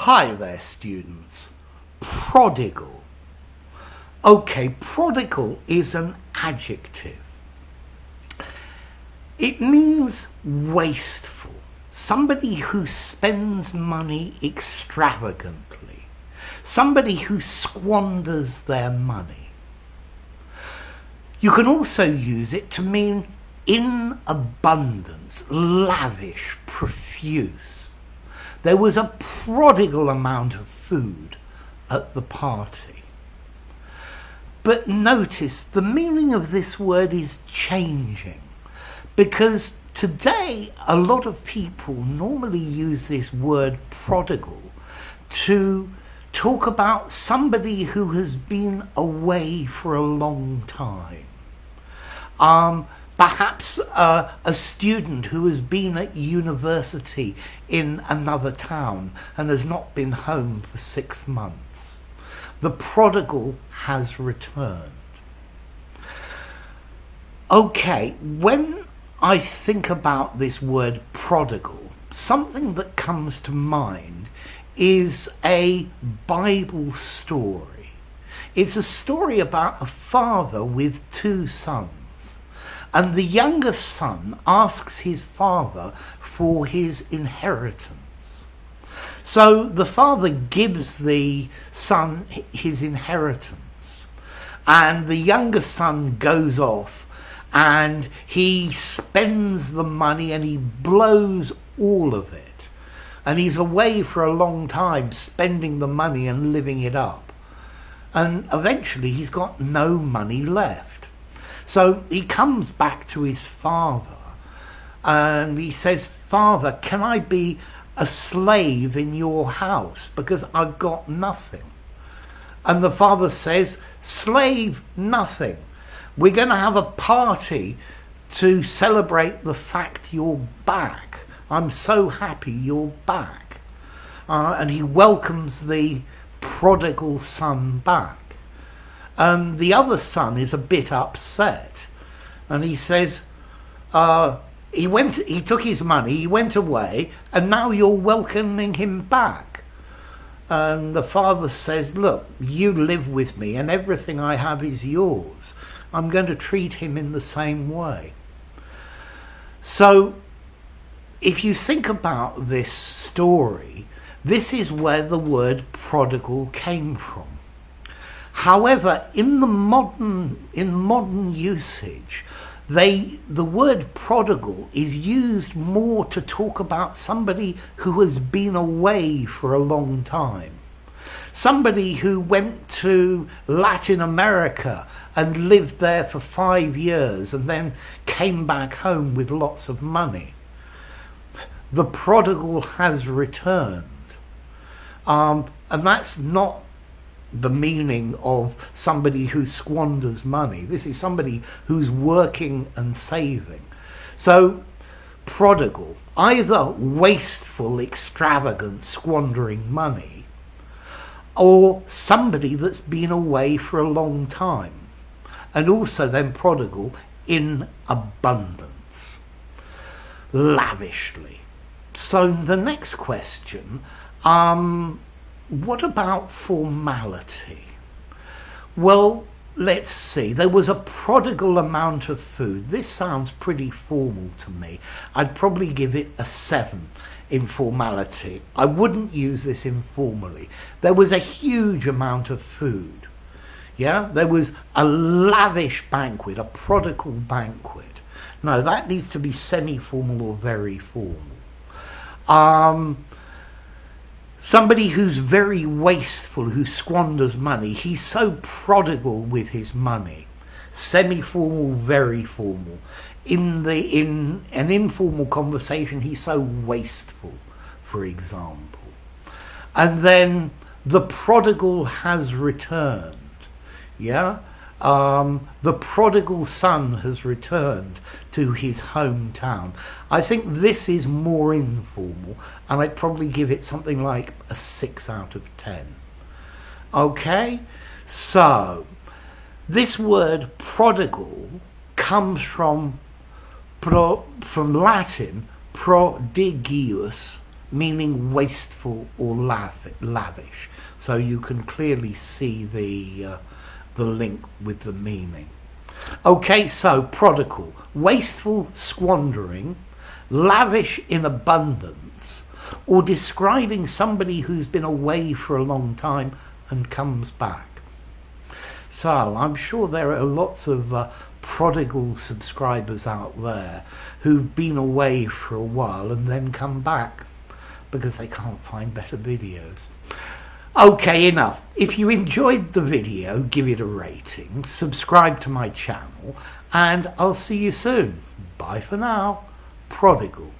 Hi there, students. Prodigal. Okay, prodigal is an adjective. It means wasteful, somebody who spends money extravagantly, somebody who squanders their money. You can also use it to mean in abundance, lavish, profuse. There was a prodigal amount of food at the party. But notice the meaning of this word is changing, because today a lot of people normally use this word prodigal to talk about somebody who has been away for a long time. Perhaps a student who has been at university in another town and has not been home for 6 months. The prodigal has returned. Okay, when I think about this word prodigal, something that comes to mind is a Bible story. It's a story about a father with 2 sons. And the youngest son asks his father for his inheritance. So the father gives the son his inheritance. And the youngest son goes off and he spends the money and he blows all of it. And he's away for a long time spending the money and living it up. And eventually he's got no money left. So he comes back to his father and he says, "Father, can I be a slave in your house because I've got nothing?" And the father says, "Slave, nothing. We're going to have a party to celebrate the fact you're back. I'm so happy you're back." And he welcomes the prodigal son back. And the other son is a bit upset, and he says, he took his money, he went away, and now you're welcoming him back. And the father says, "Look, you live with me and everything I have is yours. I'm going to treat him in the same way." So if you think about this story, this is where the word prodigal came from. However, in modern usage, the word prodigal is used more to talk about somebody who has been away for a long time. Somebody who went to Latin America and lived there for 5 years and then came back home with lots of money. The prodigal has returned. And that's not the meaning of somebody who squanders money. This is somebody who's working and saving. So prodigal, either wasteful, extravagant, squandering money, or somebody that's been away for a long time, and also then prodigal in abundance, lavishly. So the next question, what about formality? Well, let's see. There was a prodigal amount of food. This sounds pretty formal to me. I'd probably give it a 7 in formality. I wouldn't use this informally. There was a huge amount of food. Yeah, there was a lavish banquet, a prodigal banquet. No, that needs to be semi-formal or very formal. Somebody who's very wasteful, who squanders money. He's so prodigal with his money. Semi-formal, very formal. In an informal conversation, he's so wasteful, for example. And then the prodigal has returned. Yeah? The prodigal son has returned to his hometown. I think this is more informal, and I'd probably give it something like a 6 out of 10. Okay? So, this word prodigal comes from Latin prodigius, meaning wasteful or lavish. So you can clearly see the link with the meaning. Okay, so prodigal, wasteful squandering, lavish in abundance, or describing somebody who's been away for a long time and comes back. So I'm sure there are lots of prodigal subscribers out there who've been away for a while and then come back because they can't find better videos. Okay, enough. If you enjoyed the video, give it a rating, subscribe to my channel, and I'll see you soon. Bye for now. Prodigal.